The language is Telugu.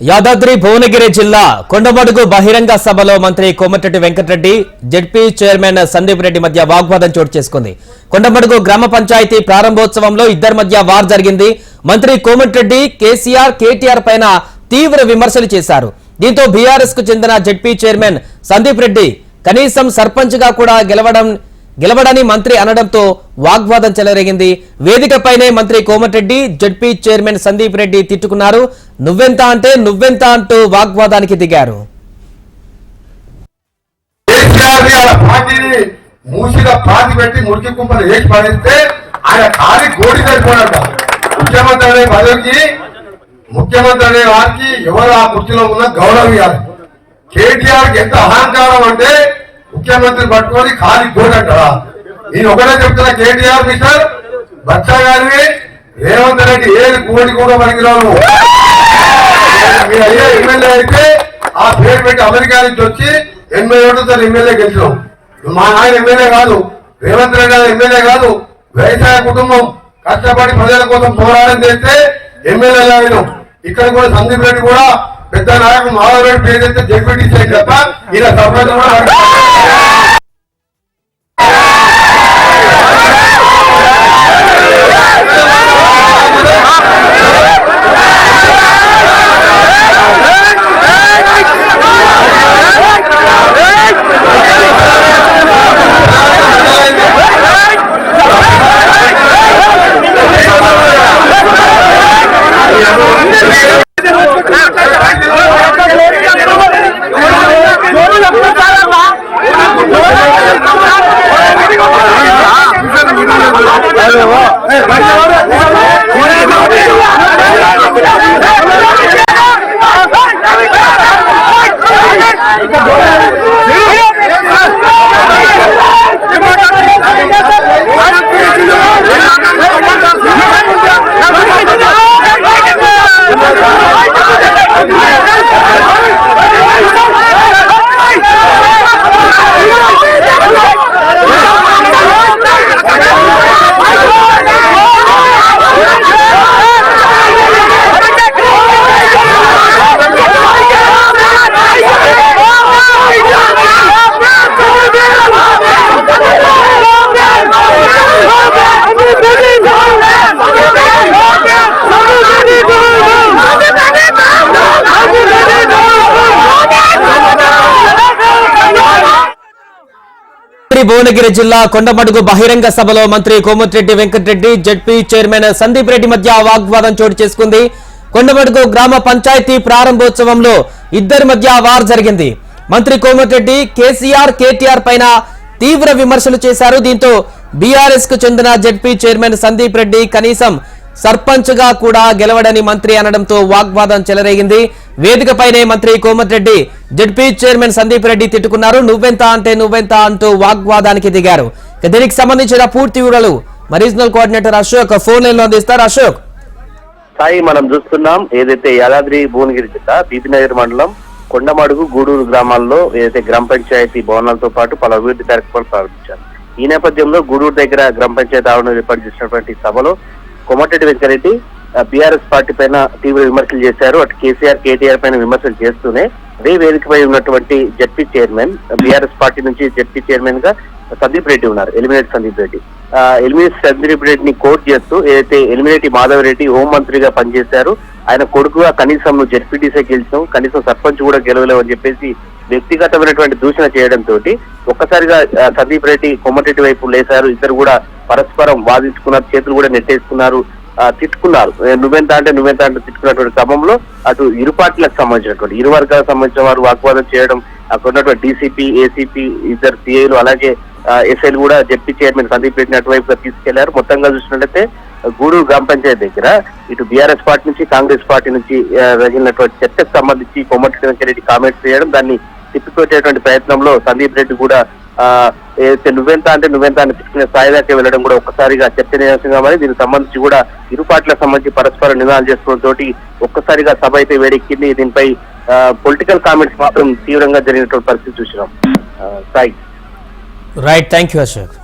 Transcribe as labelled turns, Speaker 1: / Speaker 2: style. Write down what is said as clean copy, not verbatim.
Speaker 1: యాదాద్రి భువనగిరి జిల్లా కొండమడుగు బహిరంగ సభలో మంత్రి కోమటిరెడ్డి వెంకటరెడ్డి జెడ్పీ చైర్మన్ సందీప్ రెడ్డి మధ్య వాగ్వాదం చోటు చేసుకుంది. కొండమడుగు గ్రామ పంచాయతీ ప్రారంభోత్సవంలో ఇద్దరి మధ్య వార్ జరిగింది. మంత్రి కోమటిరెడ్డి కేసీఆర్ కేటీఆర్ పైన తీవ్ర విమర్శలు చేశారు. దీంతో బీఆర్ఎస్ కు చెందిన జెడ్పీ చైర్మన్ సందీప్ రెడ్డి కనీసం సర్పంచ్ గా కూడా గెలవడని మంత్రి అనడంతో వాగ్వాదం చెలరేగింది. వేదికపైనే మంత్రి కోమటిరెడ్డి జెడ్పీ చైర్మన్ సందీప్ రెడ్డి తిట్టుకున్నారు. నువ్వెంత అంటే నువ్వెంత అంటూ వాగ్వాదానికి దిగారు.
Speaker 2: ముఖ్యమంత్రి అనే వారికి ఎవరు ఆ కుర్చీలో ఉన్న గౌరవం ఇవ్వాలి. కేటీఆర్ ఎంత అహంకారం అంటే ముఖ్యమంత్రి పట్టుకొని ఖాళీ గోడంటారా? నేను ఒకటే చెప్తున్నా, కేటీఆర్ మిస్టర్ బచ్చా గారిని రేవంత్ రెడ్డి ఏది కోడి కూడా పనికిరావు. మీరు అయ్యే ఎమ్మెల్యే అయితే ఆ పేరు పెట్టి అమెరికా నుంచి వచ్చి 80 ఓట్లతో ఎమ్మెల్యే గెలిచినాం. మా ఆయన ఎమ్మెల్యే కాదు, రేవంత్ రెడ్డి గారు ఎమ్మెల్యే కాదు. వ్యవసాయ కుటుంబం కష్టపడి ప్రజల కోసం పోరాటం చేస్తే ఎమ్మెల్యేలు అయినాం. ఇక్కడ కూడా సందీప్ రెడ్డి కూడా పెద్ద నాయకుడు మాధవ్ రెడ్డి పేరు అయితే జడ్పీటీ సైడ్ తప్ప ఈయన సర్పంచ్ కూడా
Speaker 1: భువనగిరి జిల్లా కొండమడుగు బహిరంగ సభలో మంత్రి కోమటిరెడ్డి వెంకటరెడ్డి జెడ్పీ చైర్మన్ సందీప్ రెడ్డి మధ్య వాగ్వాదం చోటు చేసుకుంది. కొండమడుగు గ్రామ పంచాయతీ ప్రారంభోత్సవంలో ఇద్దరి మధ్య వార్ జరిగింది. మంత్రి కోమటిరెడ్డి కేసీఆర్ కేటీఆర్ పైన తీవ్ర విమర్శలు చేశారు. దీంతో బీఆర్ఎస్ కు చెందిన జెడ్పీ చైర్మన్ సందీప్ రెడ్డి కనీసం సర్పంచ్ గా కూడా గెలవడని మంత్రి అనడంతో వాగ్వాదం చెలరేగింది. వేదికపైనే మంత్రి కోమటిరెడ్డి జెడ్పీ చైర్మన్ సందీప్ రెడ్డి తిట్టుకున్నారు. నువ్వెంత అంటే నువ్వెంత అంటూ వాగ్వాదానికి దిగారు. దీనికి సంబంధించిన పూర్తి వివరాలు regional coordinator Ashok phone line లో అందిస్తారు. అశోక్,
Speaker 3: సాయి, మనం చూస్తున్నాం ఏదైతే యాదాద్రి భువనగిరి జిల్లా బీబీనగర్ మండలం కొండమడుగు గూడూరు గ్రామాల్లో ఏదైతే గ్రామ పంచాయతీ భవనాలతో పాటు పలు అభివృద్ధి కార్యక్రమాలు ప్రారంభించారు. ఈ నేపథ్యంలో గూడూరు దగ్గర గ్రామ పంచాయతీ ఆవరణలో ఏర్పాటు చేసినటువంటి సభలో కోమటిరెడ్డి వెంకటరెడ్డి బీఆర్ఎస్ పార్టీ పైన తీవ్ర విమర్శలు చేశారు. అటు కేసీఆర్ కేటీఆర్ పైన విమర్శలు చేస్తూనే అదే వేదికపై ఉన్నటువంటి జెడ్పీ చైర్మన్, బీఆర్ఎస్ పార్టీ నుంచి జెడ్పీ చైర్మన్ గా సందీప్ రెడ్డి ఉన్నారు, ఎలిమినేట్ సందీప్ రెడ్డి. ఎలిమినేట్ సందీప్ రెడ్డిని కోట్ చేస్తూ ఏదైతే ఎలిమినేటి మాధవ్ రెడ్డి హోంమంత్రిగా పనిచేశారు, ఆయన కొడుకుగా కనీసం నువ్వు జెడ్పీటీసీ గెలిచావు, కనీసం సర్పంచ్ కూడా గెలవలేవు అని చెప్పేసి వ్యక్తిగతమైనటువంటి దూషణ చేయడంతో ఒక్కసారిగా సందీప్ రెడ్డి కోమటిరెడ్డి వైపు లేశారు. ఇద్దరు కూడా పరస్పరం వాదించుకున్నారు, చేతులు కూడా నెట్టేసుకున్నారు, తిట్టుకున్నారు. నువ్వెంత అంటే తిట్టుకున్నటువంటి క్రమంలో అటు ఇరు పార్టీలకు సంబంధించినటువంటి ఇరు వర్గాలకు సంబంధించిన వారు వాగ్వాదం చేయడం, అక్కడ ఉన్నటువంటి డీసీపీ, ఏసీపీ, ఇద్దరు సిఐలు అలాగే ఎస్ఐలు కూడా జెడ్పీ చైర్మన్ సందీప్ రెడ్డిని అటువైపుగా తీసుకెళ్లారు. మొత్తంగా చూసినట్లయితే గూడూరు గ్రామ పంచాయతీ దగ్గర ఇటు బీఆర్ఎస్ పార్టీ నుంచి కాంగ్రెస్ పార్టీ నుంచి రగిలినటువంటి చర్చకు సంబంధించి కోమటిరెడ్డి వెంకటరెడ్డి కామెంట్స్ చేయడం, దాన్ని తిప్పికొట్టేటువంటి ప్రయత్నంలో సందీప్ రెడ్డి కూడా ఏదైతే నువ్వెంత అంటే తిట్టుకునే స్థాయి దాకా వెళ్ళడం కూడా ఒక్కసారిగా చర్చనీయాంశంగా మరి దీనికి సంబంధించి కూడా ఇరు పార్టీలకు సంబంధించి పరస్పర నిదానాలు చేసుకోవడంతో ఒక్కసారిగా సభ అయితే వేడెక్కింది. దీనిపై పొలిటికల్ కామెంట్స్ మాత్రం తీవ్రంగా జరిగినటువంటి పరిస్థితి చూసినాం. Sai,
Speaker 1: right, thank you Ashok.